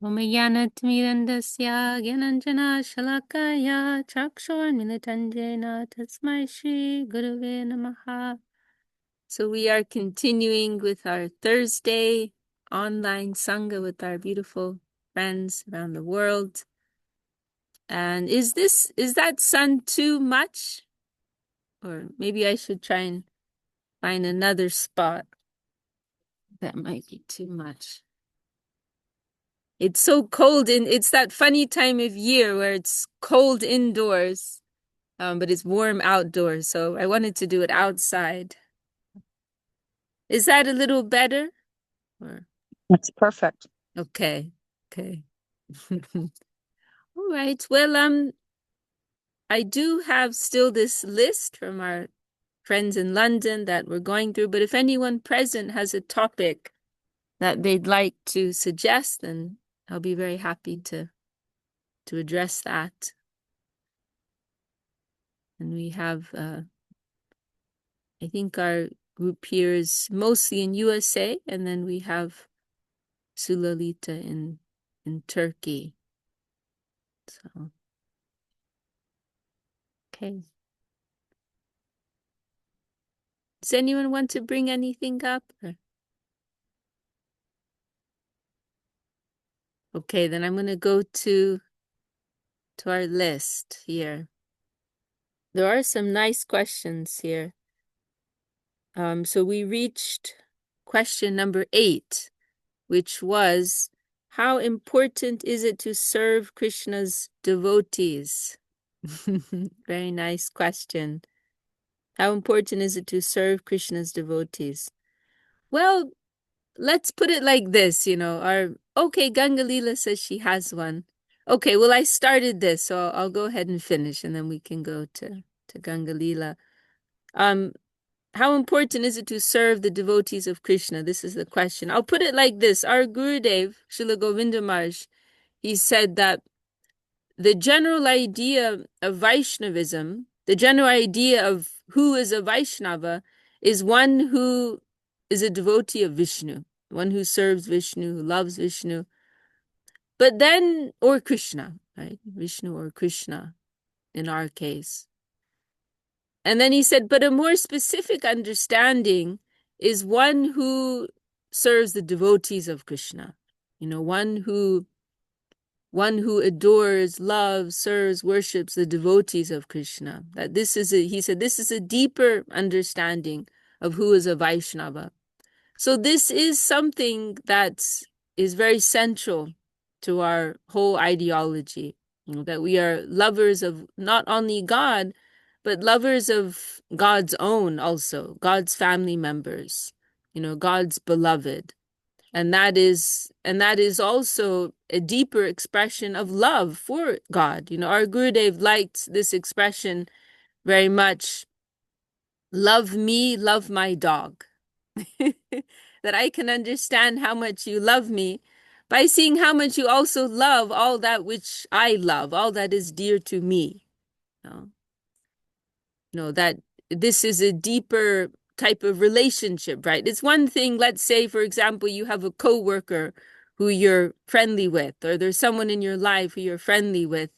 Omayanatmirandasya Gyananjana Shalakaya Chakshormilitanjena Tasmai Shri Gurave Namaha. So we are continuing with our Thursday online Sangha with our beautiful friends around the world. And is that sun too much? Or maybe I should try and find another spot. That might be too much. It's so cold it's that funny time of year where it's cold indoors, but it's warm outdoors. So I wanted to do it outside. Is that a little better? Or That's perfect. okay. All right. Well, I do have still this list from our friends in London that we're going through, but if anyone present has a topic that they'd like to suggest, then I'll be very happy to address that. And we have I think our group here is mostly in USA, and then we have Sulalita in Turkey. So okay. Does anyone want to bring anything up? Okay, then I'm gonna go to our list here. There are some nice questions here. So we reached question number 8, which was, how important is it to serve Krishna's devotees? Very nice question. How important is it to serve Krishna's devotees? Well, let's put it like this, okay, Gangalila says she has one. Okay, well, I started this, so I'll go ahead and finish, and then we can go to Gangalila. How important is it to serve the devotees of Krishna? This is the question. I'll put it like this. Our Gurudev, Srila Govinda Maharaj, he said that the general idea of Vaishnavism, the general idea of who is a Vaishnava, is one who is a devotee of Vishnu, one who serves Vishnu, who loves Vishnu. But then, or Krishna, right? Vishnu or Krishna in our case. And then he said, but a more specific understanding is one who serves the devotees of Krishna. One who adores, loves, serves, worships the devotees of Krishna. That he said, this is a deeper understanding of who is a Vaishnava. So this is something that is very central to our whole ideology, that we are lovers of not only God, but lovers of God's own also, God's family members, God's beloved. And that is also a deeper expression of love for God. Our Gurudev liked this expression very much. Love me, love my dog. That I can understand how much you love me by seeing how much you also love all that which I love, all that is dear to me. That this is a deeper type of relationship, right? It's one thing, let's say, for example, you have a coworker who you're friendly with, or there's someone in your life who you're friendly with.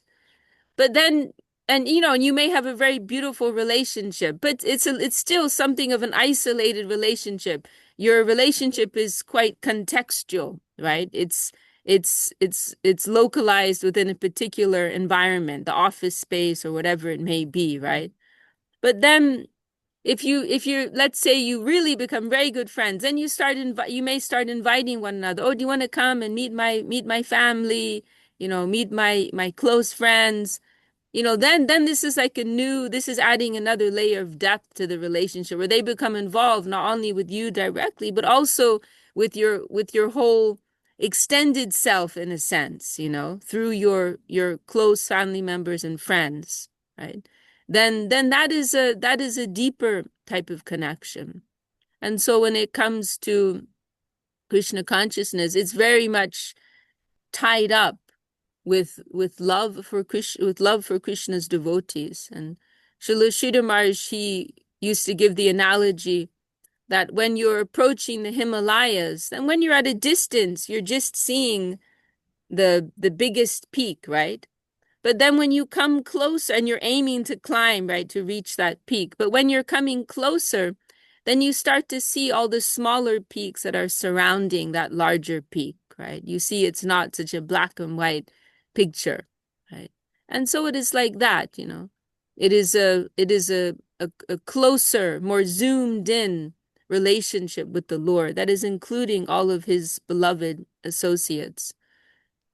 But then, and you may have a very beautiful relationship, but it's still something of an isolated relationship. Your relationship is quite contextual, right? It's localized within a particular environment, the office space or whatever it may be, right? But then if you let's say you really become very good friends, then you may start inviting one another. Oh, do you want to come and meet my family? Meet my close friends. Then this is this is adding another layer of depth to the relationship, where they become involved not only with you directly, but also with your whole extended self, in a sense, through your close family members and friends, right? Then that is a deeper type of connection. And so when it comes to Krishna consciousness, it's very much tied up with love for Krishna's devotees. And Srila Sridhar Maharaj, he used to give the analogy that when you're approaching the Himalayas, and when you're at a distance, you're just seeing the biggest peak, right? But then when you come closer and you're aiming to climb, right, to reach that peak, but when you're coming closer, then you start to see all the smaller peaks that are surrounding that larger peak, right? You see it's not such a black and white picture, right? And so it is like that, you know. It is a closer, more zoomed in relationship with the Lord that is including all of his beloved associates.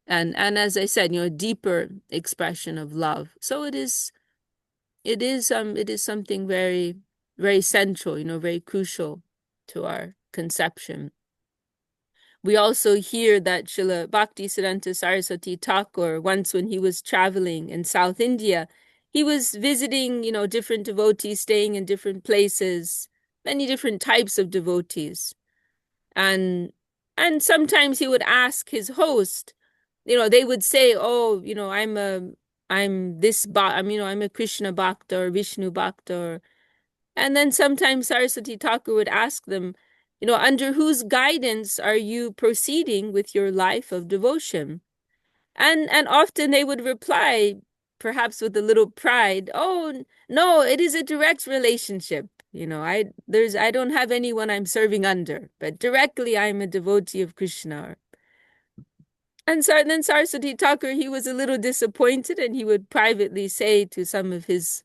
And as I said, you know, a deeper expression of love. So it is something very, very central, you know, very crucial to our conception. We also hear that Srila Bhaktisiddhanta Saraswati Thakur, once when he was traveling in South India, he was visiting, you know, different devotees, staying in different places, many different types of devotees. And and sometimes he would ask his host, you know, they would say, oh, you know, I'm this I'm a Krishna Bhakta or Vishnu Bhakta. And then sometimes Saraswati Thakur would ask them, you know, under whose guidance are you proceeding with your life of devotion? And often they would reply, perhaps with a little pride, oh, no, it is a direct relationship. You know, I don't have anyone I'm serving under, but directly I'm a devotee of Krishna. And so then Saraswati Thakur, he was a little disappointed, and he would privately say to some of his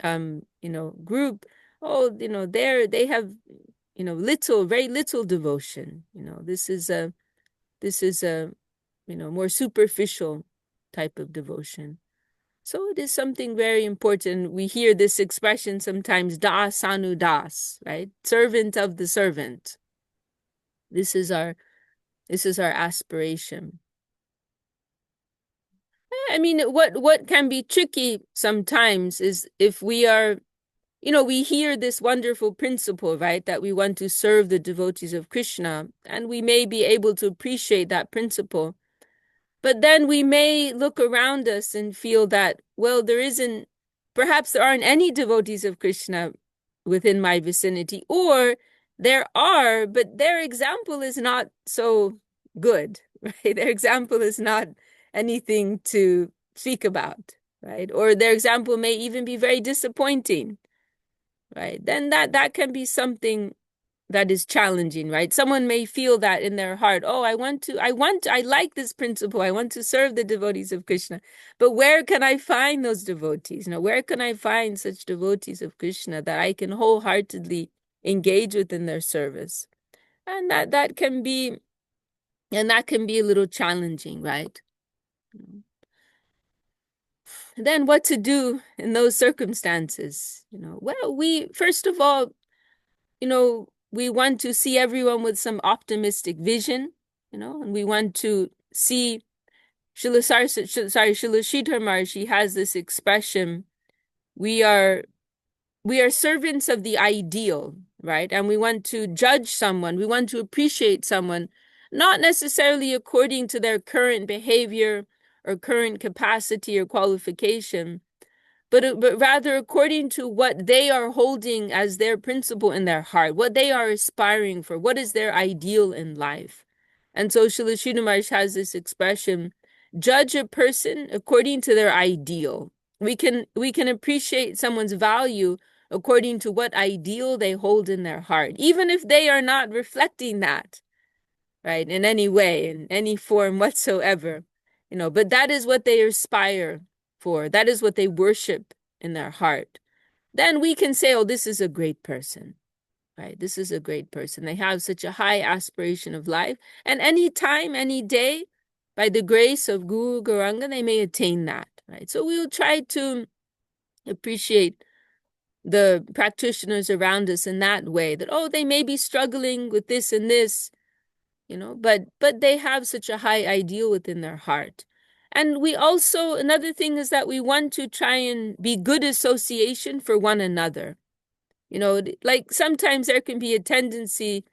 group, oh, you know, they have, you know, very little devotion. You know, this is a more superficial type of devotion. So it is something very important. We hear this expression sometimes, das anu das, right? Servant of the servant. This is our aspiration. I mean, what can be tricky sometimes is if we are, you know, we hear this wonderful principle, right, that we want to serve the devotees of Krishna, and we may be able to appreciate that principle. But then we may look around us and feel that, well, perhaps there aren't any devotees of Krishna within my vicinity, or there are, but their example is not so good, right? Their example is not anything to speak about, right? Or their example may even be very disappointing, right? Then that can be something that is challenging, right? Someone may feel that in their heart, oh, I like this principle. I want to serve the devotees of Krishna. But where can I find those devotees? You know, where can I find such devotees of Krishna that I can wholeheartedly engage with in their service? And that can be a little challenging, right? Then what to do in those circumstances? You know, well, we first of all, you know, we want to see everyone with some optimistic vision, you know, and we want to see Srila Sridhar Maharshi has this expression, we are servants of the ideal, right? And we want to judge someone, we want to appreciate someone, not necessarily according to their current behavior or current capacity or qualification, but rather according to what they are holding as their principle in their heart, what they are aspiring for, what is their ideal in life. And so Srila Sridhar Maharshi has this expression, judge a person according to their ideal. We can appreciate someone's value according to what ideal they hold in their heart, even if they are not reflecting that, right, in any way, in any form whatsoever. You know, but that is what they aspire for. That is what they worship in their heart. Then we can say, oh, this is a great person, right? This is a great person. They have such a high aspiration of life. And any time, any day, by the grace of Guru Gauranga, they may attain that, right? So we will try to appreciate the practitioners around us in that way, that, oh, they may be struggling with this and this, you know, but they have such a high ideal within their heart. And we also, another thing is that we want to try and be good association for one another. You know, like sometimes there can be a tendency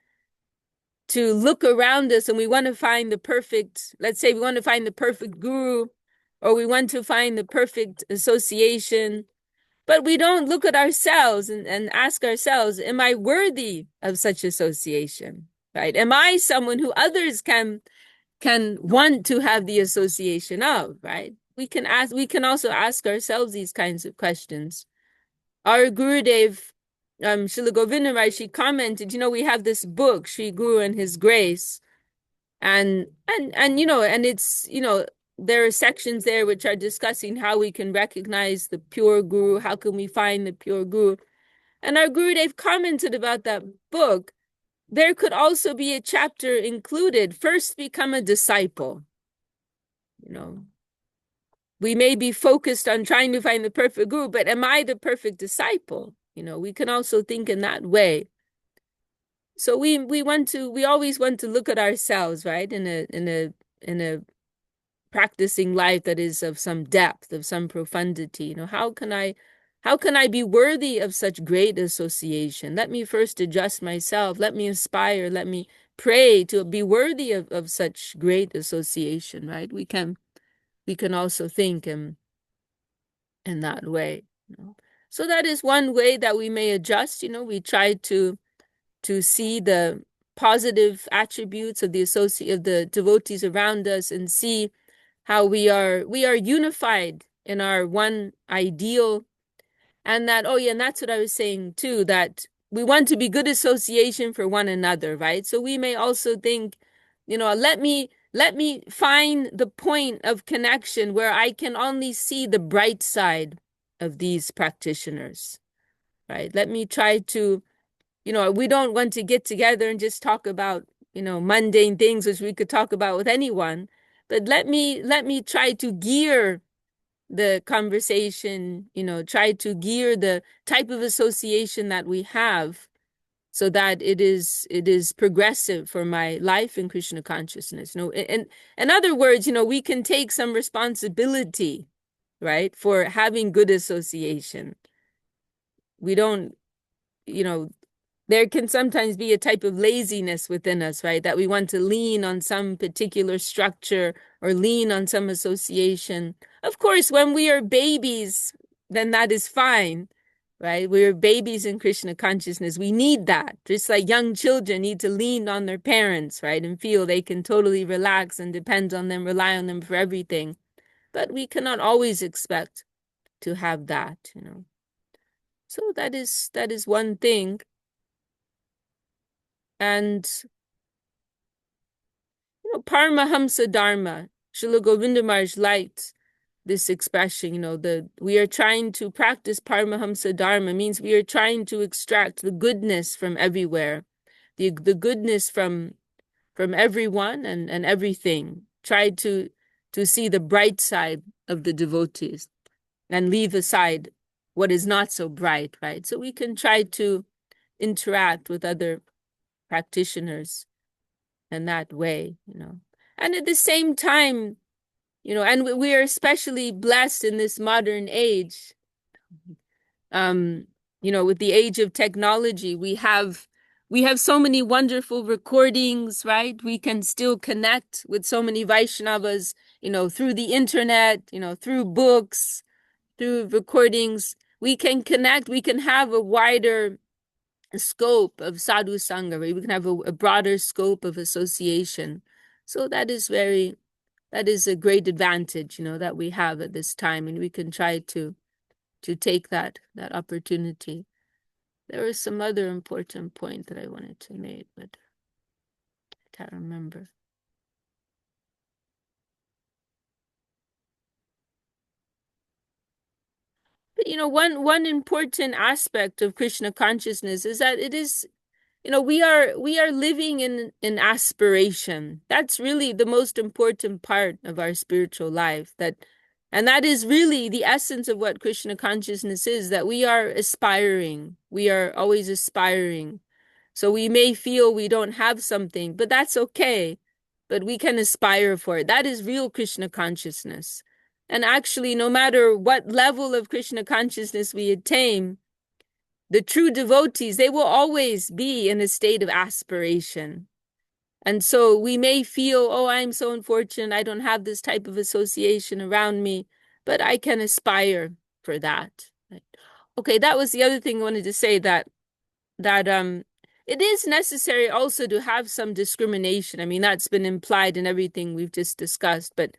to look around us and we want to find the perfect, let's say we want to find the perfect guru, or we want to find the perfect association, but we don't look at ourselves and ask ourselves, am I worthy of such association, right? Am I someone who others can can want to have the association of, right? We can also ask ourselves these kinds of questions. Our Gurudev, Srila Govinda Rai, she commented, we have this book, Sri Guru and His Grace, and it's, there are sections there which are discussing how we can recognize the pure Guru, how can we find the pure Guru. And our Gurudev commented about that book. There could also be a chapter included, first become a disciple. We may be focused on trying to find the perfect Guru, but am I the perfect disciple? We can also think in that way. So we always want to look at ourselves, right, in a practicing life that is of some depth, of some profundity. How can I be worthy of such great association? Let me first adjust myself. Let me aspire. Let me pray to be worthy of such great association, right? We can also think in that way. So that is one way that we may adjust. We try to see the positive attributes of the devotees around us, and see how we are unified in our one ideal. And that, and that's what I was saying too, that we want to be good association for one another, right? So we may also think, let me find the point of connection where I can only see the bright side of these practitioners, right? Let me try to, we don't want to get together and just talk about, mundane things, which we could talk about with anyone, but let me try to gear the conversation, try to gear the type of association that we have, so that it is progressive for my life in Krishna consciousness. In other words, we can take some responsibility, right, for having good association. We don't, there can sometimes be a type of laziness within us, right, that we want to lean on some particular structure or lean on some association. Of course, when we are babies, then that is fine, right? We're babies in Krishna consciousness. We need that. Just like young children need to lean on their parents, right, and feel they can totally relax and depend on them, rely on them for everything. But we cannot always expect to have that, So that is one thing. And Paramahamsa Dharma, Srila Govinda Maharaj liked this expression, we are trying to practice Paramahamsa Dharma means we are trying to extract the goodness from everywhere, the goodness from everyone and everything. Try to see the bright side of the devotees and leave aside what is not so bright, right? So we can try to interact with other practitioners in that way, And at the same time, and we are especially blessed in this modern age, with the age of technology, we have so many wonderful recordings, right? We can still connect with so many Vaishnavas, through the internet, through books, through recordings. We can connect, we can have a wider scope of sadhu sangha, right? We can have a broader scope of association. So that is a great advantage, that we have at this time, and we can try to take that opportunity. There was some other important point that I wanted to make, but I can't remember. But one important aspect of Krishna consciousness is that it is, we are living in aspiration. That's really the most important part of our spiritual life. And that is really the essence of what Krishna consciousness is, that we are aspiring. We are always aspiring. So we may feel we don't have something, but that's okay. But we can aspire for it. That is real Krishna consciousness. And actually, no matter what level of Krishna consciousness we attain, the true devotees, they will always be in a state of aspiration. And so we may feel, oh, I'm so unfortunate, I don't have this type of association around me, but I can aspire for that. Okay, that was the other thing I wanted to say, that it is necessary also to have some discrimination. I mean, that's been implied in everything we've just discussed, but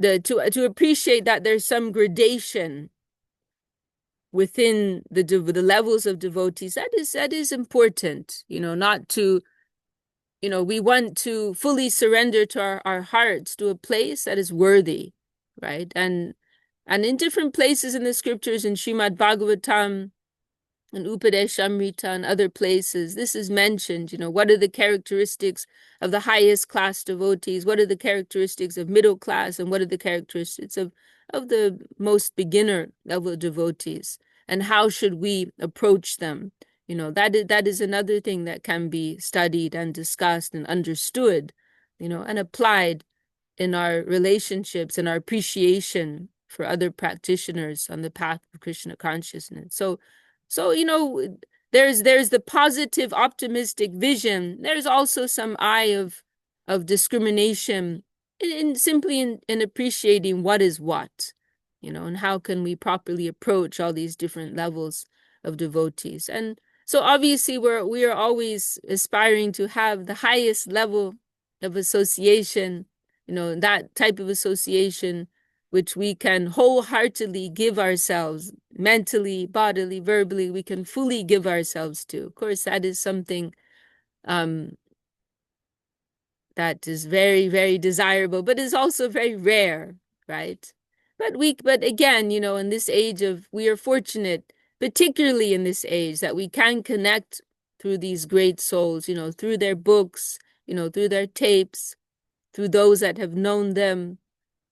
to appreciate that there's some gradation within the levels of devotees, that is important, not to, we want to fully surrender to our hearts to a place that is worthy, right? And in different places in the scriptures, in Srimad Bhagavatam, and Upadeshamrita and other places, this is mentioned, what are the characteristics of the highest class devotees? What are the characteristics of middle class? And what are the characteristics of the most beginner level devotees? And how should we approach them? That is another thing that can be studied and discussed and understood, and applied in our relationships and our appreciation for other practitioners on the path of Krishna consciousness. So there's the positive, optimistic vision. There's also some eye of discrimination simply in appreciating what is what, and how can we properly approach all these different levels of devotees. And so obviously we are always aspiring to have the highest level of association, that type of association which we can wholeheartedly give ourselves, mentally, bodily, verbally, we can fully give ourselves to. Of course, that is something that is very, very desirable, but is also very rare, right? But again, in this age we are fortunate, particularly in this age, that we can connect through these great souls, through their books, through their tapes, through those that have known them,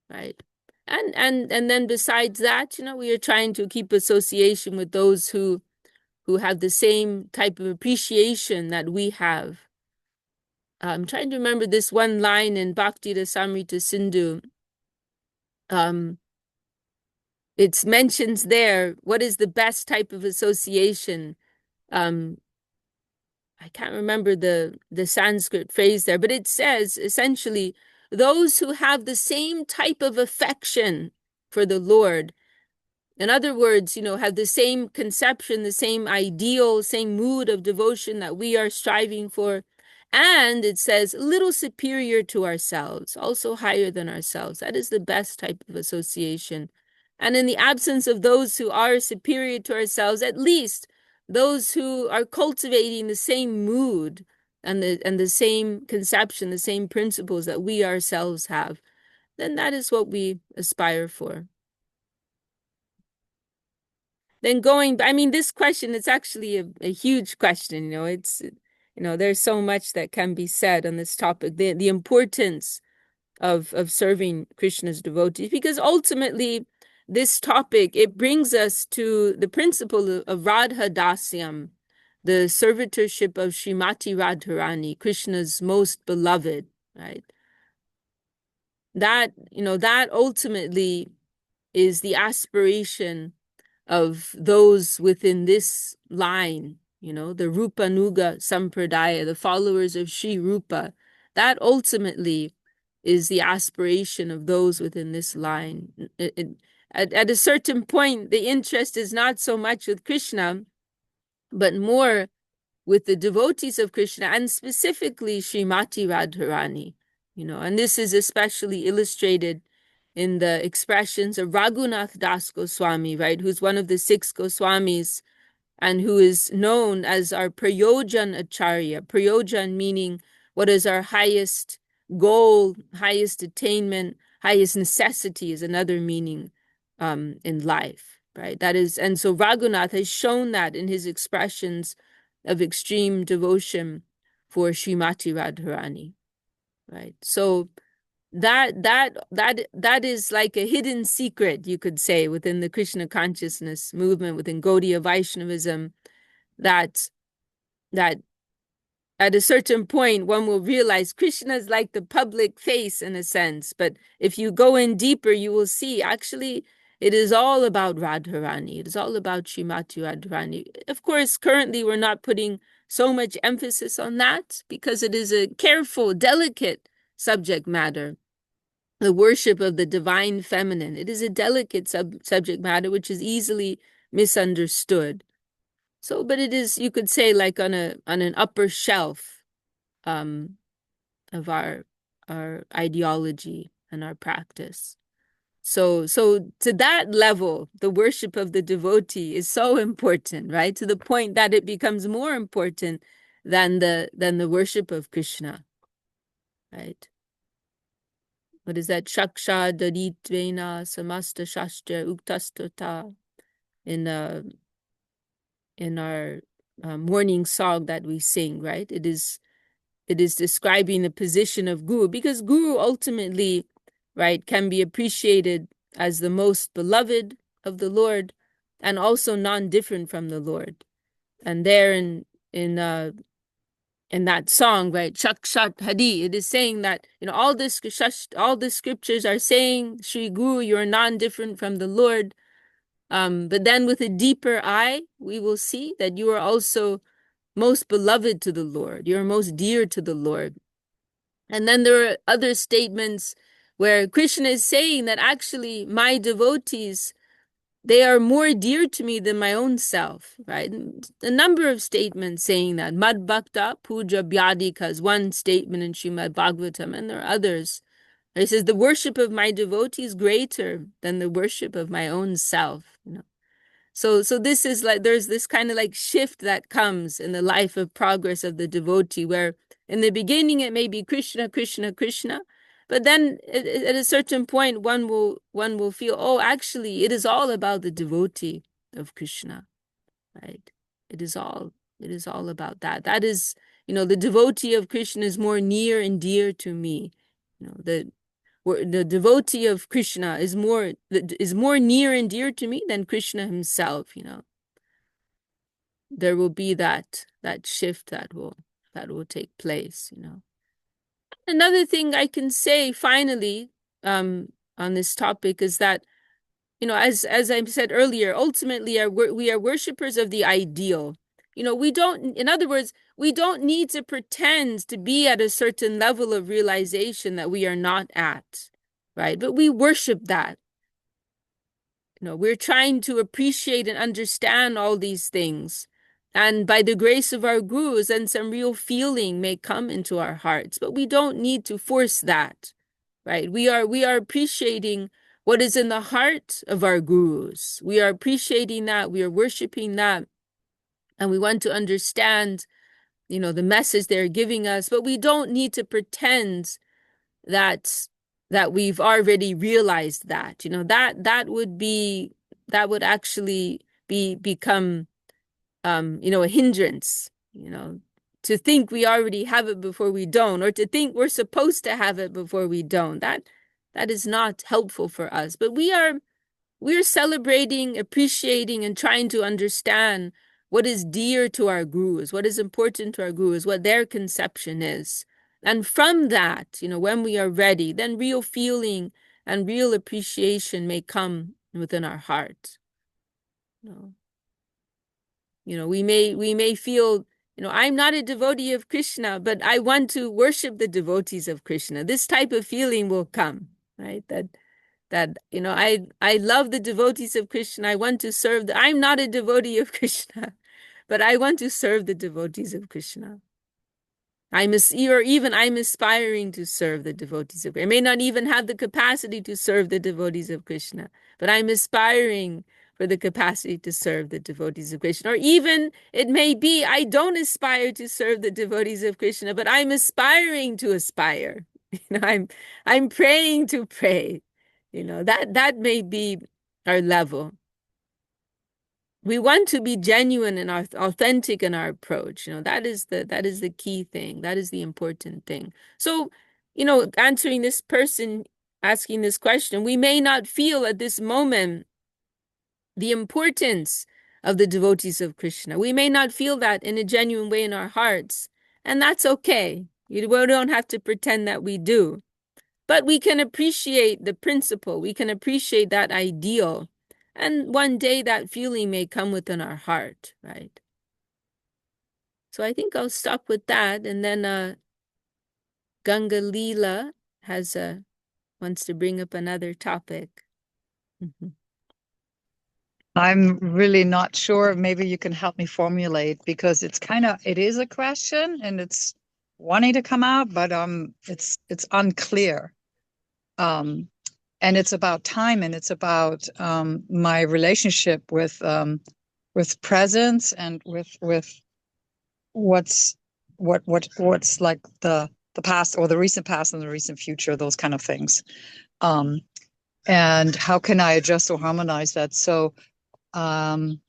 right? And then besides that, we are trying to keep association with those who have the same type of appreciation that we have. I'm trying to remember this one line in Bhakti Rasamrita Sindhu. It mentions there what is the best type of association. I can't remember the Sanskrit phrase there, but it says essentially those who have the same type of affection for the Lord. In other words, have the same conception, the same ideal, same mood of devotion that we are striving for. And it says a little superior to ourselves, also higher than ourselves. That is the best type of association. And in the absence of those who are superior to ourselves, at least those who are cultivating the same mood and the same conception, the same principles that we ourselves have, then that is what we aspire for. Then this question, it's actually a huge question, it's, there's so much that can be said on this topic, the importance of serving Krishna's devotees, because ultimately this topic, it brings us to the principle of Radha Dasyam, the servitorship of Srimati Radharani, Krishna's most beloved, right? That ultimately is the aspiration of those within this line, the Rupa Nuga Sampradaya, the followers of Sri Rupa. That ultimately is the aspiration of those within this line. At a certain point, the interest is not so much with Krishna, but more with the devotees of Krishna, and specifically Srimati Radharani. And this is especially illustrated in the expressions of Raghunath Das Goswami, right, who's one of the 6 Goswamis and who is known as our Prayojan Acharya. Prayojan meaning what is our highest goal, highest attainment, highest necessity is another meaning in life, right? That is, and so Raghunath has shown that in his expressions of extreme devotion for Srimati Radharani, right? So that is like a hidden secret, you could say, within the Krishna consciousness movement, within Gaudiya Vaishnavism, that at a certain point one will realize Krishna is like the public face in a sense, but if you go in deeper, you will see actually it is all about Radharani. It is all about Srimati Radharani. Of course, currently we're not putting so much emphasis on that because it is a careful, delicate subject matter. The worship of the divine feminine. It is a delicate subject matter which is easily misunderstood. So, but it is, you could say, like on an upper shelf of our ideology and our practice. So to that level, the worship of the devotee is so important, right? To the point that it becomes more important than the worship of Krishna, right? What is that? Shaksha Daditvena Samasta Shastra Uktastota in our morning song that we sing, right? It is describing the position of Guru, because Guru ultimately, right, can be appreciated as the most beloved of the Lord and also non-different from the Lord. And there in that song, right, Chakshat Hadi, it is saying that, all the scriptures are saying, Sri Guru, you're non-different from the Lord. But then with a deeper eye, we will see that you are also most beloved to the Lord. You're most dear to the Lord. And then there are other statements where Krishna is saying that actually my devotees, they are more dear to me than my own self, right? A number of statements saying that. Mad Bhakta Puja Byadika is one statement in Srimad Bhagavatam, and there are others. He says, the worship of my devotees is greater than the worship of my own self. So this is like, there's this kind of like shift that comes in the life of progress of the devotee, where in the beginning it may be Krishna, Krishna, Krishna, but then at a certain point one will feel, oh, actually it is all about the devotee of Krishna, right? It is all about that. That is, the devotee of Krishna is more near and dear to me. The devotee of Krishna is more near and dear to me than Krishna himself. There will be that shift that will take place. Another thing I can say finally on this topic is that, as I said earlier, ultimately we are worshipers of the ideal. We don't, in other words, we don't need to pretend to be at a certain level of realization that we are not at, right? But we worship that. We're trying to appreciate and understand all these things. And by the grace of our gurus, then some real feeling may come into our hearts. But we don't need to force that, right? We are appreciating what is in the heart of our gurus. We are appreciating that. We are worshiping that. And we want to understand, the message they're giving us. But we don't need to pretend that we've already realized that. That would actually become a hindrance, to think we already have it before we don't, or to think we're supposed to have it before we don't. That is not helpful for us. But we're celebrating, appreciating, and trying to understand what is dear to our gurus, what is important to our gurus, what their conception is. And from that, when we are ready, then real feeling and real appreciation may come within our heart. We may feel, I'm not a devotee of Krishna, but I want to worship the devotees of Krishna. This type of feeling will come, right? That I love the devotees of Krishna. I want to serve I'm not a devotee of Krishna, but I want to serve the devotees of Krishna. I'm aspiring to serve the devotees of Krishna. I may not even have the capacity to serve the devotees of Krishna, but I'm aspiring for the capacity to serve the devotees of Krishna. Or even it may be I don't aspire to serve the devotees of Krishna, but I'm aspiring to aspire. I'm praying to pray. That may be our level. We want to be genuine and authentic in our approach. That is the key thing. That is the important thing. So, answering this person asking this question, we may not feel at this moment the importance of the devotees of Krishna. We may not feel that in a genuine way in our hearts, and that's okay. We don't have to pretend that we do. But we can appreciate the principle. We can appreciate that ideal. And one day that feeling may come within our heart, right? So I think I'll stop with that. And then Ganga Leela wants to bring up another topic. I'm really not sure. Maybe you can help me formulate, because it is a question and it's wanting to come out, but it's unclear. And it's about time, and it's about my relationship with presence, and with what's what's like the past, or the recent past and the recent future, those kind of things. Um, and how can I adjust or harmonize that? So um,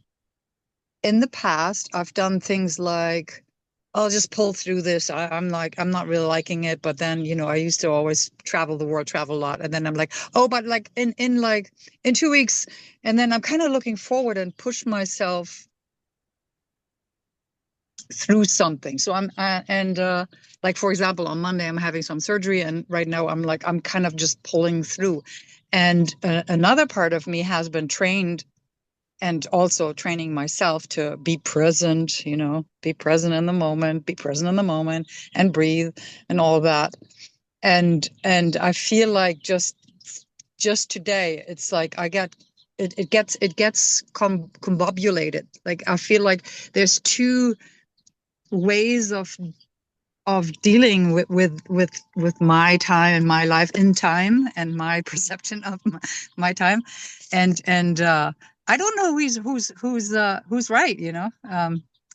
in the past, I've done things like, I'll just pull through this. I'm not really liking it, but then, I used to always travel the world, travel a lot, and then I'm like, oh, but like in 2 weeks, and then I'm kind of looking forward and push myself through something. So like, for example, on Monday I'm having some surgery, and right now I'm kind of just pulling through. And another part of me has been trained, and also training myself to be present, be present in the moment, and breathe and all that. And I feel like just today, it's like it gets combobulated. Like, I feel like there's two ways of dealing with my time and my life in time, and my perception of my time. And I don't know who's right.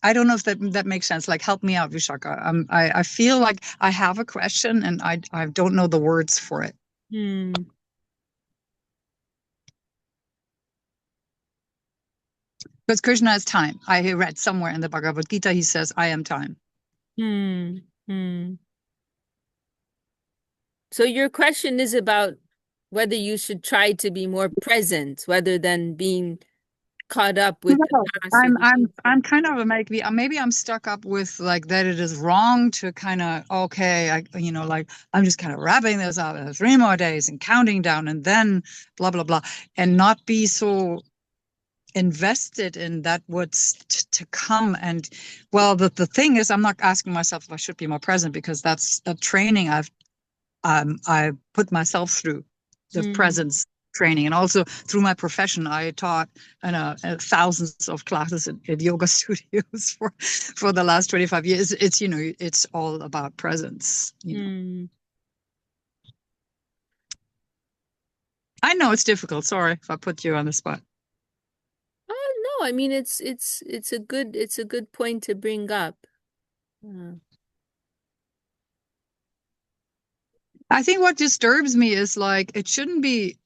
I don't know if that makes sense. Like, help me out, Vishaka. I feel like I have a question, and I don't know the words for it. Because Krishna is time. I read somewhere in the Bhagavad Gita, he says, I am time. So your question is about whether you should try to be more present rather than being caught up with the No, past or the I'm future. kind of maybe I'm stuck up with, like, that it is wrong to kind of, okay, like, I'm just kind of wrapping this up in 3 more days and counting down, and then blah blah blah, and not be so invested in that what's to come. And well, the thing is, I'm not asking myself if I should be more present, because that's a training I put myself through, the presence training. And also through my profession, I taught thousands of classes at yoga studios for the last 25 years. It's all about presence. I know it's difficult. Sorry if I put you on the spot. No, I mean it's a good point to bring up. I think what disturbs me is, like, it shouldn't be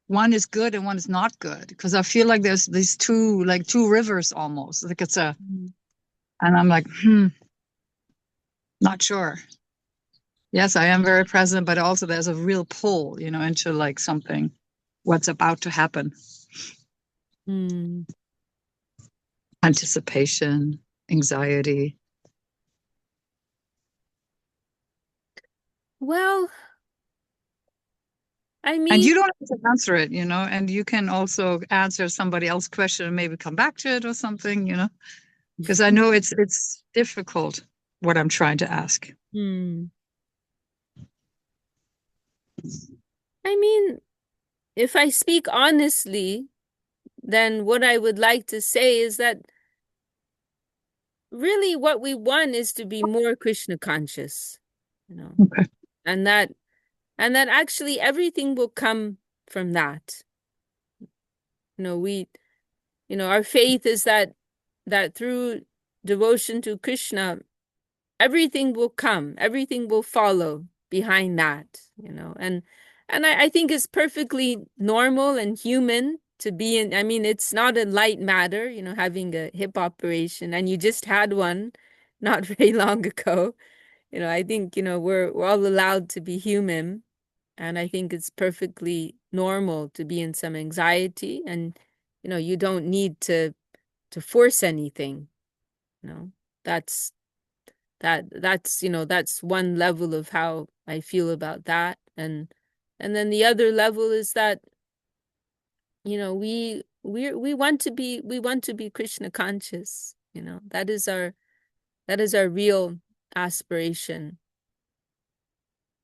one is good and one is not good, because I feel like there's these two rivers almost, like it's a and I'm like, not sure. Yes, I am very present, but also there's a real pull, into, like, something, what's about to happen. Anticipation, anxiety. Well, I And mean, you don't have to answer it, and you can also answer somebody else's question and maybe come back to it or something, because I know it's difficult what I'm trying to ask. I mean, if I speak honestly, then what I would like to say is that really what we want is to be more Krishna conscious, Okay. and that actually everything will come from that. We our faith is that through devotion to Krishna, everything will come, everything will follow behind that, and I think it's perfectly normal and human to be in. I mean, it's not a light matter, having a hip operation, and you just had one not very long ago. I think, we're all allowed to be human, and I think it's perfectly normal to be in some anxiety, and you don't need to force anything. That's that's one level of how I feel about that. And then the other level is that we want to be Krishna conscious. That is our real aspiration,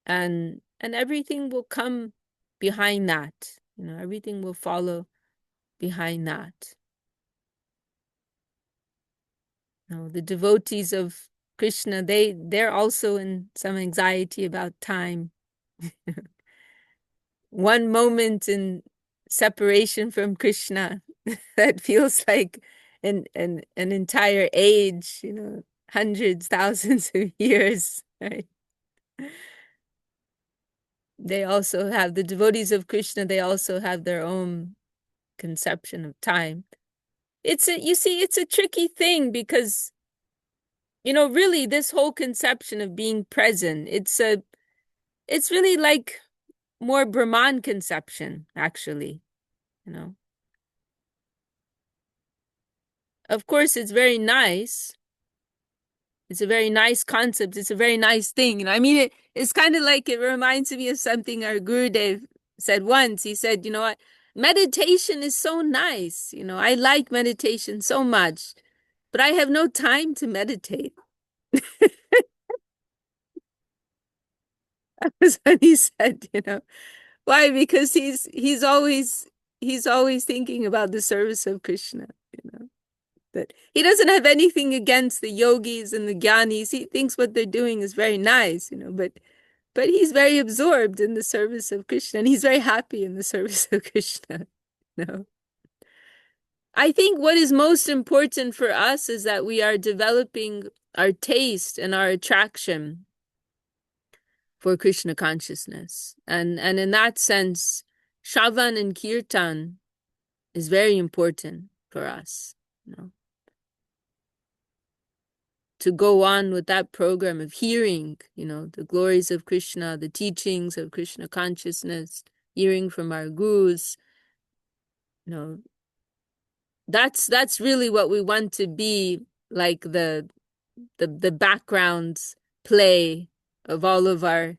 and everything will come behind that. Everything will follow behind that. No, the devotees of Kṛṣṇa, they're also in some anxiety about time. One moment in separation from Kṛṣṇa that feels like an entire age, hundreds, thousands of years, right? They also have, the devotees of Kṛṣṇa, they also have their own conception of time. You see, it's a tricky thing because, really this whole conception of being present, it's really like more Brahman conception, actually, you know. Of course, it's very nice. It's a very nice concept. It's a very nice thing. I mean, it's kind of like, it reminds me of something our Gurudev said once. He said, what? Meditation is so nice. I like meditation so much, but I have no time to meditate. That was what he said, Why? Because he's always thinking about the service of Kṛṣṇa, That he doesn't have anything against the yogis and the jnanis. He thinks what they're doing is very nice, but he's very absorbed in the service of Kṛṣṇa, and he's very happy in the service of Kṛṣṇa. I think what is most important for us is that we are developing our taste and our attraction for Kṛṣṇa consciousness. And in that sense, Shravan and Kirtan is very important for us, to go on with that program of hearing, the glories of Kṛṣṇa, the teachings of Kṛṣṇa consciousness, hearing from our gurus. That's really what we want to be, like the background play of all of our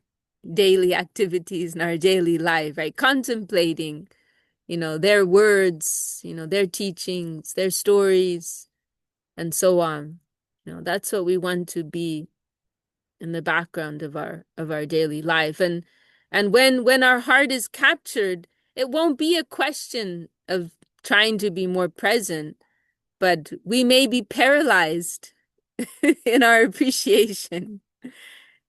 daily activities in our daily life, right? Contemplating, their words, their teachings, their stories, and so on. That's what we want to be in the background of our daily life. And when our heart is captured, it won't be a question of trying to be more present, but we may be paralyzed in our appreciation.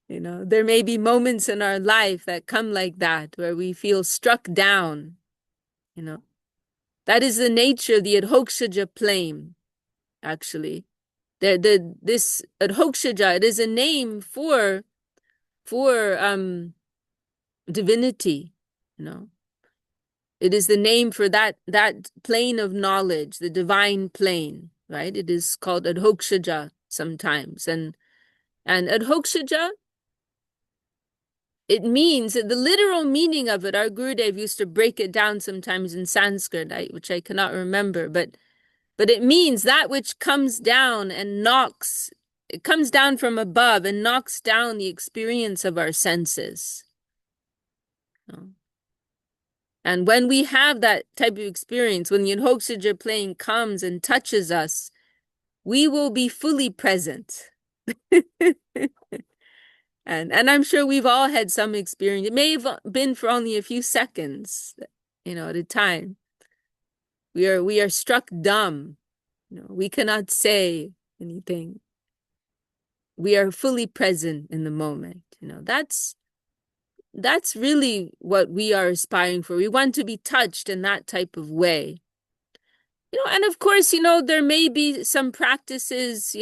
There may be moments in our life that come like that, where we feel struck down. That is the nature, the adhokshaja plane, actually. This adhokshaja, it is a name for divinity, It is the name for that plane of knowledge, the divine plane, right? It is called adhokshaja sometimes. And adhokshaja, it means, the literal meaning of it, our Gurudev used to break it down sometimes in Sanskrit, which I cannot remember, but it means that which comes down and knocks, it comes down from above and knocks down the experience of our senses. And when we have that type of experience, when the Adhokshaja plane comes and touches us, we will be fully present. And I'm sure we've all had some experience. It may have been for only a few seconds, at a time. We are struck dumb. We cannot say anything. We are fully present in the moment. That's really what we are aspiring for. We want to be touched in that type of way. And of course, there may be some practices,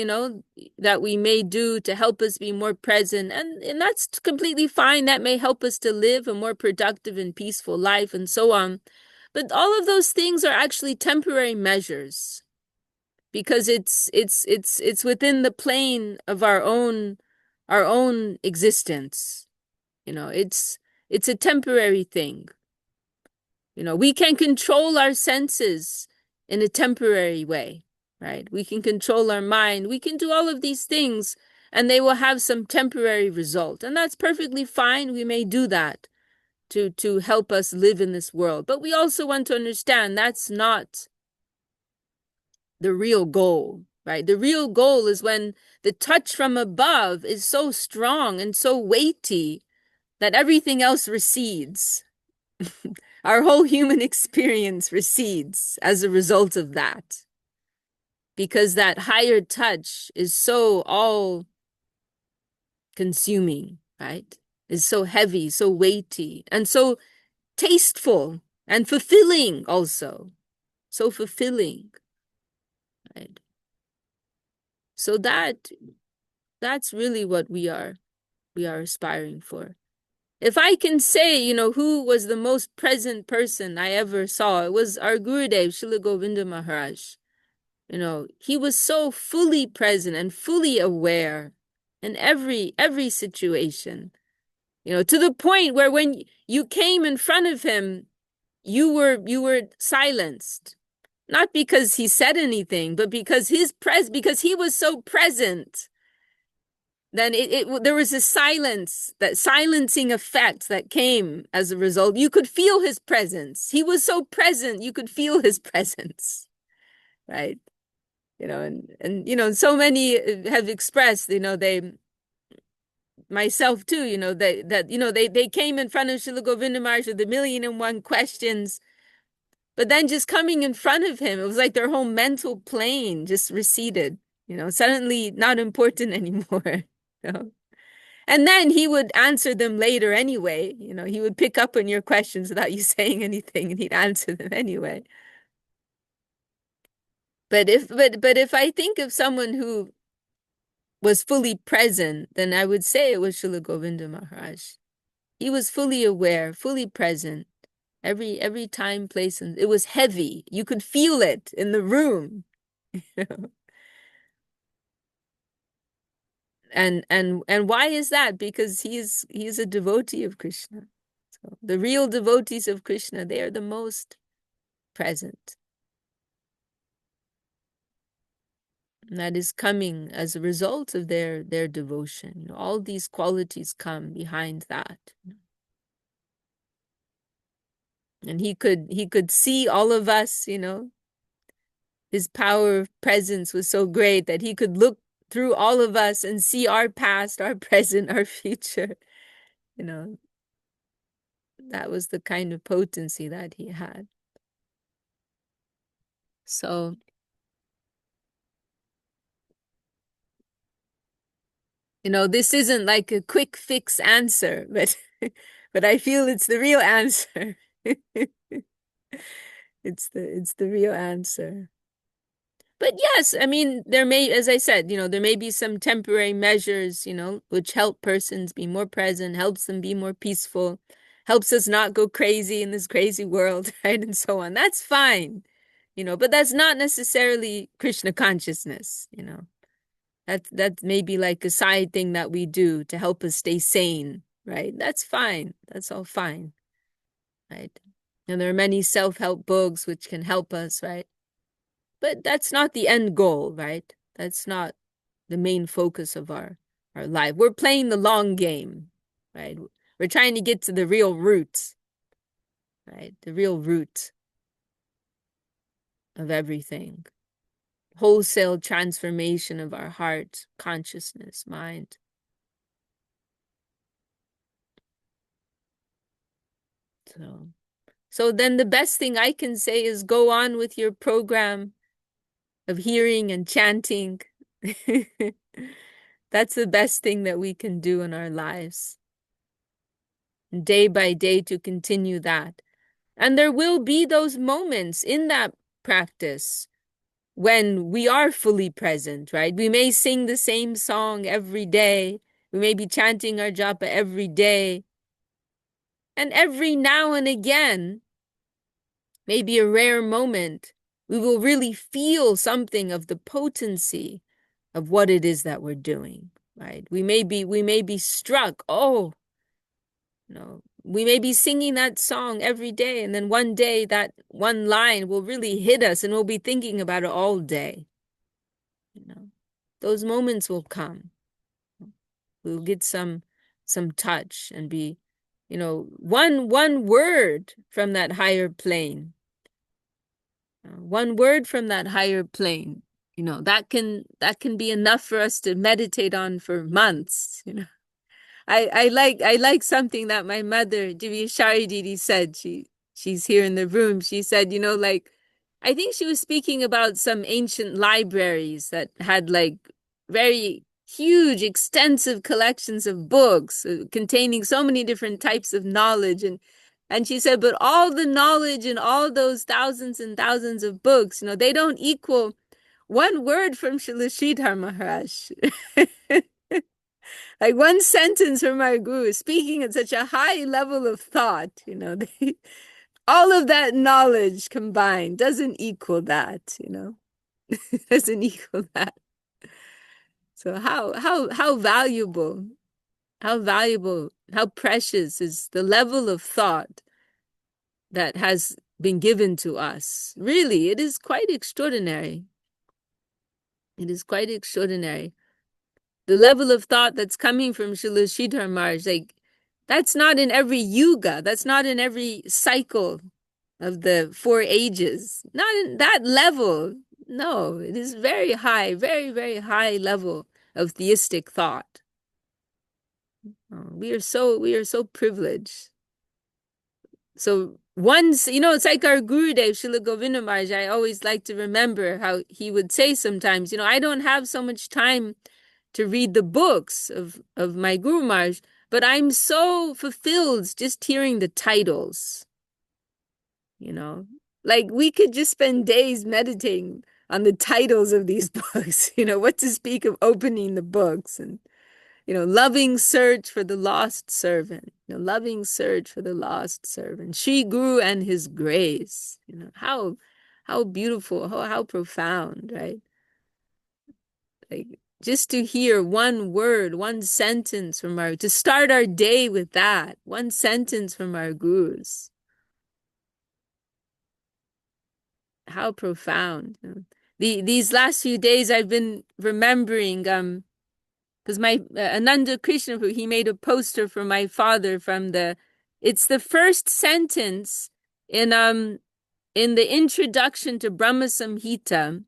that we may do to help us be more present. And that's completely fine. That may help us to live a more productive and peaceful life and so on. But all of those things are actually temporary measures, because it's within the plane of our own existence. It's a temporary thing. We can control our senses in a temporary way, right? We can control our mind. We can do all of these things, and they will have some temporary result. And that's perfectly fine. We may do that to help us live in this world. But we also want to understand that's not the real goal, right? The real goal is when the touch from above is so strong and so weighty that everything else recedes. our whole human experience recedes as a result of that. Because that higher touch is so all consuming, right? Is so heavy, so weighty, and so tasteful and fulfilling also. So fulfilling, right? So that's really what we are aspiring for. If I can say, who was the most present person I ever saw, it was our Gurudev, Srila Govinda Maharaj. He was so fully present and fully aware in every situation. To the point where when you came in front of him, you were silenced. Not because he said anything, but because because he was so present. Then there was a silence, that silencing effect that came as a result. You could feel his presence. He was so present, you could feel his presence, right? And so many have expressed, myself too, they came in front of Srila Govinda Maharaj with 1,000,001 questions, but then just coming in front of him, it was like their whole mental plane just receded, suddenly not important anymore. And then he would answer them later anyway. He would pick up on your questions without you saying anything, and he'd answer them anyway. But if I think of someone who was fully present, then I would say it was Srila Govinda Maharaj. He was fully aware, fully present, every time, place, and it was heavy. You could feel it in the room. And why is that? Because he's a devotee of Krishna. So the real devotees of Krishna, they are the most present. And that is coming as a result of their devotion. All these qualities come behind that. And he could see all of us, his power of presence was so great that he could look through all of us and see our past, our present, our future. That was the kind of potency that he had. So this isn't like a quick fix answer, but but I feel it's the real answer. It's the real answer. But yes, I mean, there may, as I said, there may be some temporary measures, which help persons be more present, helps them be more peaceful, helps us not go crazy in this crazy world, right? And so on. That's fine, but that's not necessarily Krishna consciousness, That's maybe like a side thing that we do to help us stay sane, right? That's fine. That's all fine, right? And there are many self-help books which can help us, right? But that's not the end goal, right? That's not the main focus of our life. We're playing the long game, right? We're trying to get to the real root, right? The real root of everything. Wholesale transformation of our heart, consciousness, mind. So then the best thing I can say is go on with your program of hearing and chanting. That's the best thing that we can do in our lives. Day by day to continue that. And there will be those moments in that practice when we are fully present, right? We may sing the same song every day. We may be chanting our japa every day. And every now and again, maybe a rare moment, we will really feel something of the potency of what it is that we're doing, right? We may be struck, we may be singing that song every day, and then one day that one line will really hit us and we'll be thinking about it all day. Those moments will come. We'll get some touch and be, one word from that higher plane. One word from that higher plane, that can be enough for us to meditate on for months. I like something that my mother, Divya Shari Didi, said. she's here in the room. She said, like, I think she was speaking about some ancient libraries that had like very huge, extensive collections of books containing so many different types of knowledge. And she said, but all the knowledge and all those thousands and thousands of books, they don't equal one word from Srila Maharaj. Like one sentence from our guru speaking at such a high level of thought, all of that knowledge combined doesn't equal that, doesn't equal that. So how valuable, how precious is the level of thought that has been given to us. Really, it is quite extraordinary. It is quite extraordinary. The level of thought that's coming from Srila Sridhar Maharaj, like, that's not in every yuga. That's not in every cycle of the four ages. Not in that level. No, it is very high, very, very high level of theistic thought. We are so privileged. So once, it's like our Gurudev, Srila Govinda Maharaj, I always like to remember how he would say sometimes, I don't have so much time to read the books of my Guru Maharaj, but I'm so fulfilled just hearing the titles, you know. Like we could just spend days meditating on the titles of these books, what to speak of opening the books and loving search for the lost servant, loving search for the lost servant, Sri Guru and his grace, how beautiful, how profound, right? Like just to hear one word, one sentence from to start our day with that, one sentence from our gurus. How profound. These last few days I've been remembering, because my Ananda Krishna, he made a poster for my father it's the first sentence in the introduction to Brahma Samhita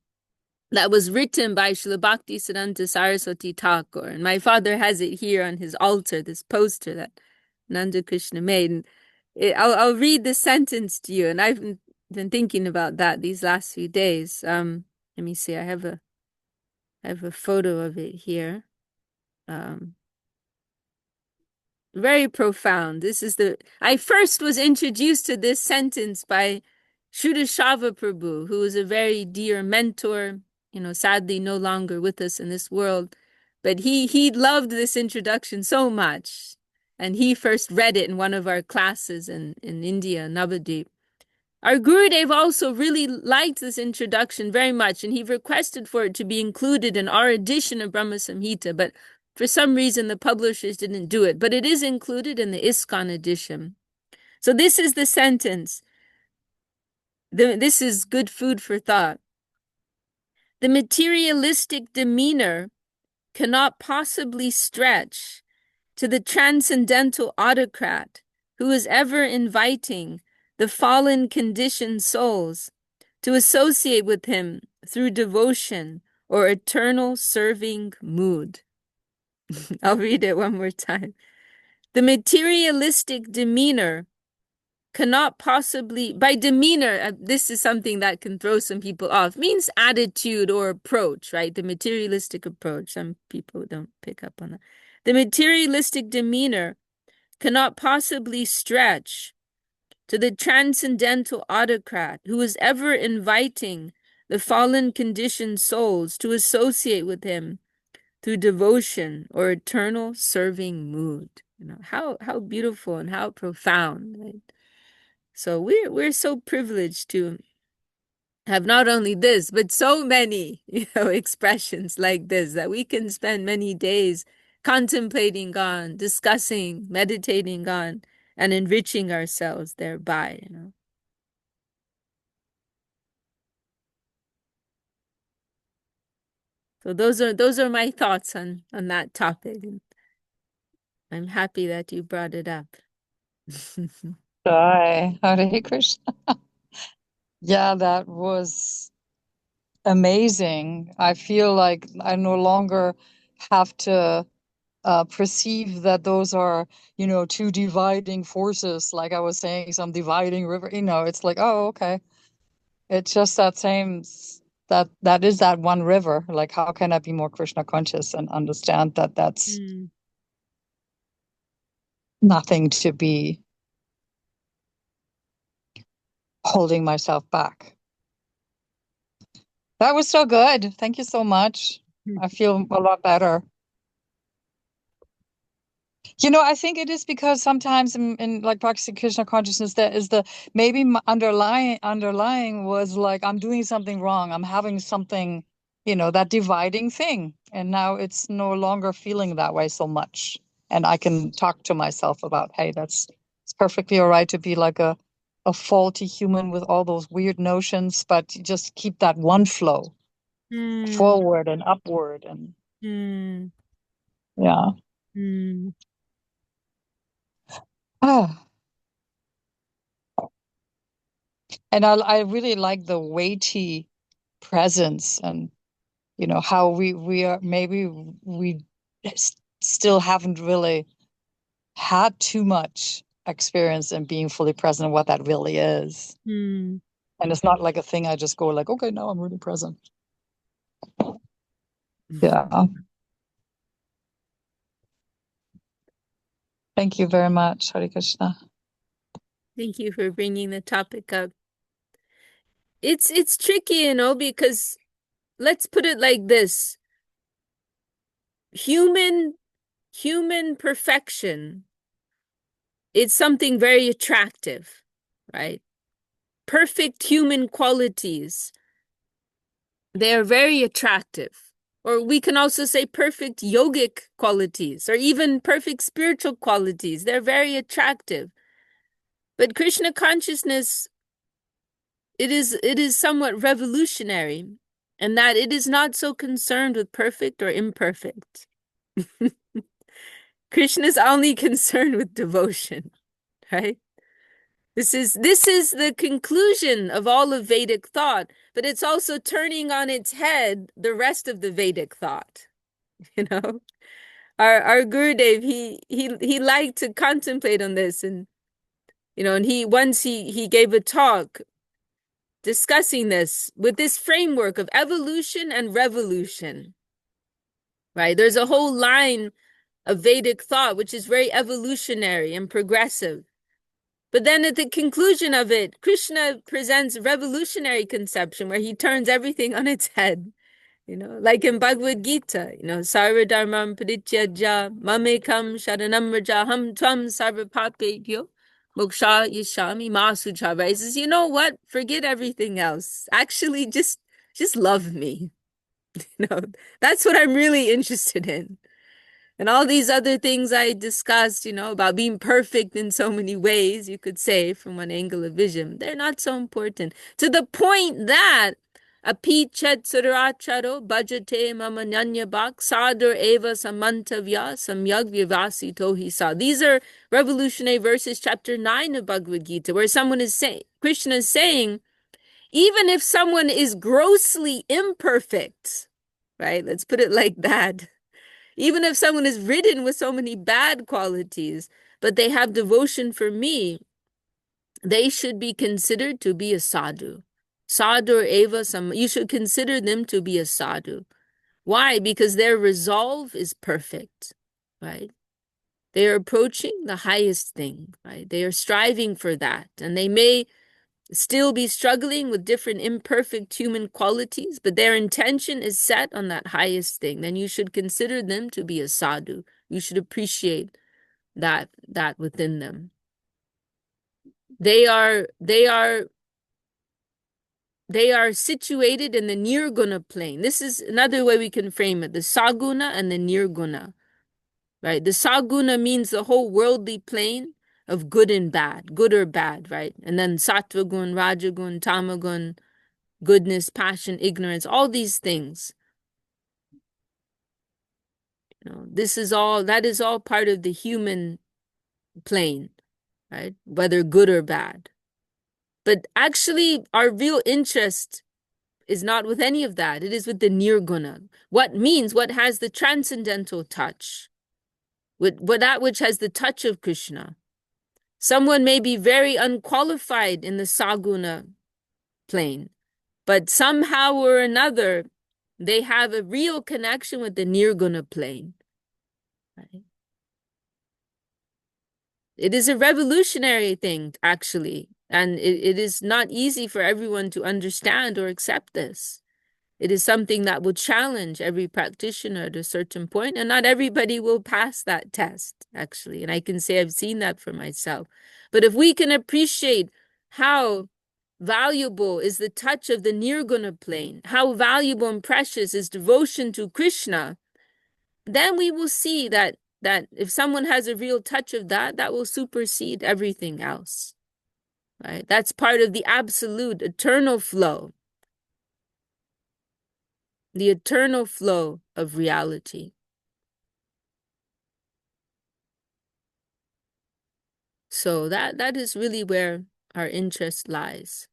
that was written by Srila Bhaktisiddhanta Saraswati Thakur. And my father has it here on his altar, this poster that Nanda Krishna made. And I'll read the sentence to you. And I've been thinking about that these last few days. Let me see. I have a photo of it here. Very profound. I first was introduced to this sentence by Shrudashava Prabhu, who was a very dear mentor, sadly no longer with us in this world. But he loved this introduction so much. And he first read it in one of our classes in India, Navadvip. Our Gurudev also really liked this introduction very much, and he requested for it to be included in our edition of Brahma Samhita, but for some reason the publishers didn't do it. But it is included in the ISKCON edition. So this is the sentence. This is good food for thought. The materialistic demeanor cannot possibly stretch to the transcendental autocrat who is ever inviting the fallen conditioned souls to associate with him through devotion or eternal serving mood. I'll read it one more time. The materialistic demeanor cannot possibly, by demeanor, this is something that can throw some people off, means attitude or approach, right? The materialistic approach. Some people don't pick up on that. The materialistic demeanor cannot possibly stretch to the transcendental autocrat who is ever inviting the fallen conditioned souls to associate with him through devotion or eternal serving mood. How beautiful and how profound, right? So we're so privileged to have not only this, but so many, expressions like this that we can spend many days contemplating on, discussing, meditating on, and enriching ourselves thereby, So those are my thoughts on that topic. And I'm happy that you brought it up. Jai Hare Krishna. Yeah, that was amazing. I feel like I no longer have to perceive that those are, two dividing forces. Like I was saying, some dividing river, it's like, oh, okay. It's just that is that one river. Like, how can I be more Krishna conscious and understand that that's Mm. nothing to be holding myself back. That was so good. Thank you so much. I feel a lot better. I think it is because sometimes in like practicing Krishna consciousness, there is maybe underlying was like I'm doing something wrong. I'm having something, that dividing thing. And now it's no longer feeling that way so much. And I can talk to myself about, hey, it's perfectly all right to be like a faulty human with all those weird notions, but you just keep that one flow Mm. forward and upward and Mm. yeah. Mm. Ah. And I really like the weighty presence and how we are maybe we still haven't really had too much experience in being fully present what that really is. Mm. And it's not like a thing I just go like, okay, now I'm really present. Yeah. Thank you very much, Hare Krishna. Thank you for bringing the topic up. It's tricky, because let's put it like this. Human human perfection, it's something very attractive, right? Perfect human qualities, they are very attractive. Or we can also say perfect yogic qualities or even perfect spiritual qualities. They're very attractive. But Krishna consciousness, it is somewhat revolutionary in that it is not so concerned with perfect or imperfect. Krishna is only concerned with devotion, right? This is the conclusion of all of Vedic thought, but it's also turning on its head the rest of the Vedic thought. You know, our Gurudev, he liked to contemplate on this, and and he gave a talk discussing this with this framework of evolution and revolution. Right? There's a whole line of Vedic thought which is very evolutionary and progressive. But then at the conclusion of it, Krishna presents a revolutionary conception where he turns everything on its head. Like in Bhagavad Gita, Sarva Dharmam Parityajya Mamekam Sharanam Rajaham Tvam Sarva Papebhyo Moksha Yishami Masucha. He says, you know what? Forget everything else. Actually, just love me. You know, that's what I'm really interested in. And all these other things I discussed, about being perfect in so many ways, you could say, from one angle of vision, they're not so important. To the point that api chet suracharo bhajate mama nyanya bak sadar eva samantavya samyag vivasi tohi sa. These are revolutionary verses, chapter 9 of Bhagavad Gita, where someone is saying, Krishna is saying, even if someone is grossly imperfect, right? Let's put it like that. Even if someone is ridden with so many bad qualities, but they have devotion for me, they should be considered to be a sadhu. Sadhu or eva, you should consider them to be a sadhu. Why? Because their resolve is perfect, right? They are approaching the highest thing, right? They are striving for that. And they may still be struggling with different imperfect human qualities, but their intention is set on that highest thing. Then you should consider them to be a sadhu. You should appreciate that within them. They are situated in the nirguna plane. This is another way we can frame it: the saguna and the nirguna. Right? The saguna means the whole worldly plane of good and bad, good or bad, right? And then sattvagun, rajagun, tamagun, goodness, passion, ignorance, all these things. That is all part of the human plane, right? Whether good or bad. But actually, our real interest is not with any of that. It is with the nirguna. What has the transcendental touch, with that which has the touch of Kṛṣṇa. Someone may be very unqualified in the Saguna plane, but somehow or another, they have a real connection with the Nirguna plane. Right? It is a revolutionary thing, actually, and it is not easy for everyone to understand or accept this. It is something that will challenge every practitioner at a certain point, and not everybody will pass that test, actually. And I can say I've seen that for myself. But if we can appreciate how valuable is the touch of the Nirguna plane, how valuable and precious is devotion to Kṛṣṇa, then we will see that if someone has a real touch of that, that will supersede everything else. Right? That's part of the absolute eternal flow. The eternal flow of reality. So that is really where our interest lies.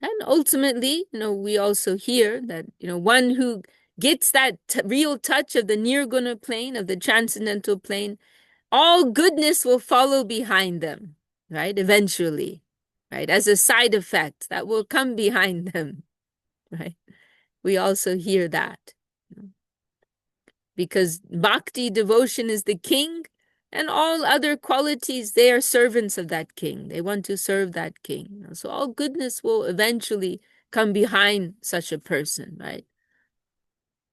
And ultimately, we also hear that, one who gets that real touch of the Nirguna plane, of the transcendental plane, all goodness will follow behind them, right? Eventually, right? As a side effect that will come behind them, right? We also hear that. Because bhakti, devotion, is the king, and all other qualities, they are servants of that king. They want to serve that king. So all goodness will eventually come behind such a person, right?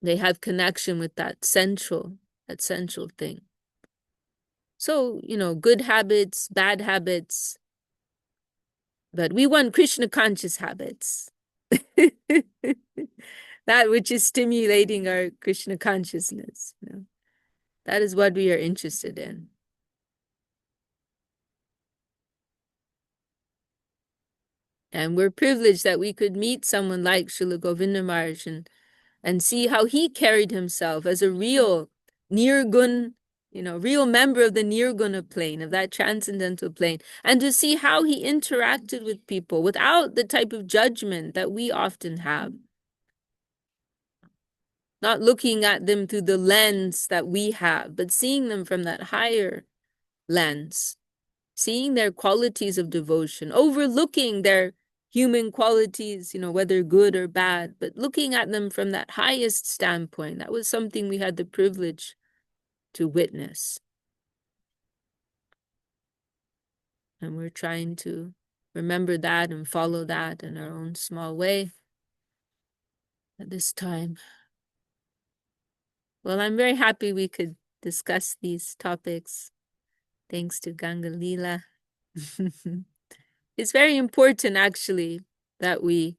They have connection with that central thing. So, good habits, bad habits, but we want Krishna conscious habits. That which is stimulating our Krishna consciousness. That is what we are interested in. And we're privileged that we could meet someone like Srila Govinda Maharaj and see how he carried himself as a real Nirgun, real member of the Nirguna plane, of that transcendental plane, and to see how he interacted with people without the type of judgment that we often have. Not looking at them through the lens that we have, but seeing them from that higher lens, seeing their qualities of devotion, overlooking their human qualities, whether good or bad, but looking at them from that highest standpoint. That was something we had the privilege to witness. And we're trying to remember that and follow that in our own small way at this time. Well, I'm very happy we could discuss these topics. Thanks to Ganga Leela. It's very important, actually, that we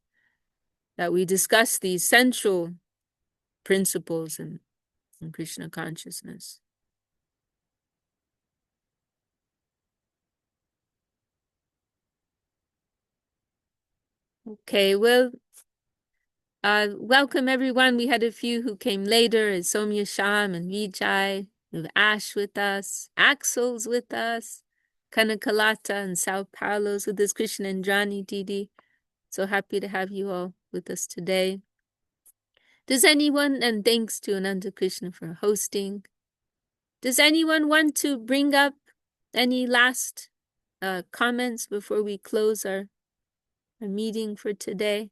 discuss these central principles in Krishna consciousness. Okay, well, welcome everyone. We had a few who came later, as Somya Sham and Vijay. We have Ash with us, Axel's with us, Kanakalata and Sao Paulo's with us, Krishna and Johnny Didi. So happy to have you all with us today. Does anyone, and thanks to Ananda Krishna for hosting, does anyone want to bring up any last comments before we close our meeting for today?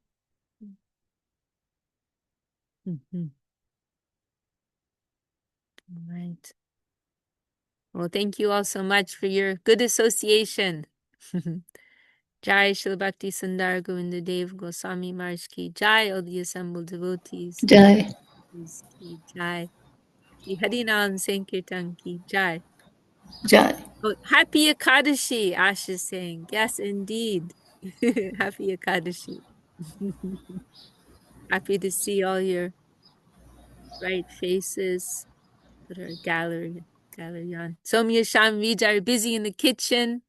Mm-hmm. All right. Well, thank you all so much for your good association. Jai Srila Bhakti Sundar Govinda Dev Goswami Maharaj ki Jai, all the assembled devotees. Jai. Ki Jai. Shri Harinam Sankirtan ki Jai. Jai. Oh, happy Ekadashi, Ash is saying. Yes, indeed. Happy Ekadashi. Happy to see all your bright faces that are gallery on. Somya Sham Vijay are busy in the kitchen.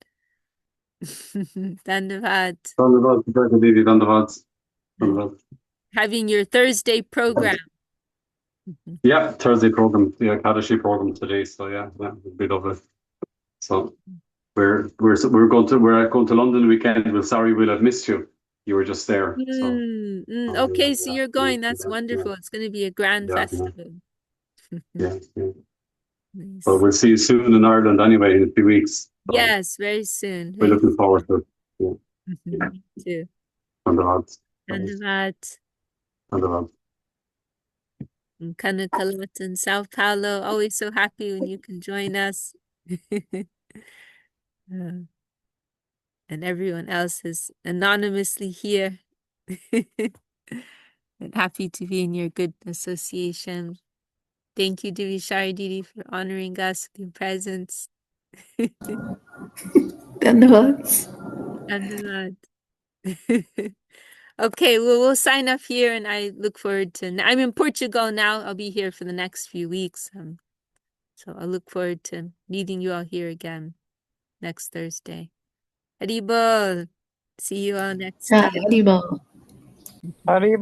Dandavad. Having your Thursday program. Yeah, Thursday program, the Kadashi program today. So yeah, that would be lovely. So we're going to London the weekend. We're sorry we'll have missed you. You were just there. So Okay, so you're going. That's yeah, wonderful. It's going to be a grand yeah, festival. yeah. But Nice. we'll see you soon in Ireland anyway in a few weeks. So Yes, very soon. we're Very looking forward to it. Yeah, soon. Me too. on the lads. Dhanavat. On the lads. Kanakalat in Sao Paulo. Always so happy when you can join us. Uh, and everyone else is anonymously here. And happy to be in your good association. Thank you, Devi Sharididi, for honoring us with your presence. Dandavats. Dhanavat. Okay, well, we'll sign up here, and I look forward to. I'm in Portugal now. I'll be here for the next few weeks. So I look forward to meeting you all here again next Thursday. Haribol. See you all next time. Haribol.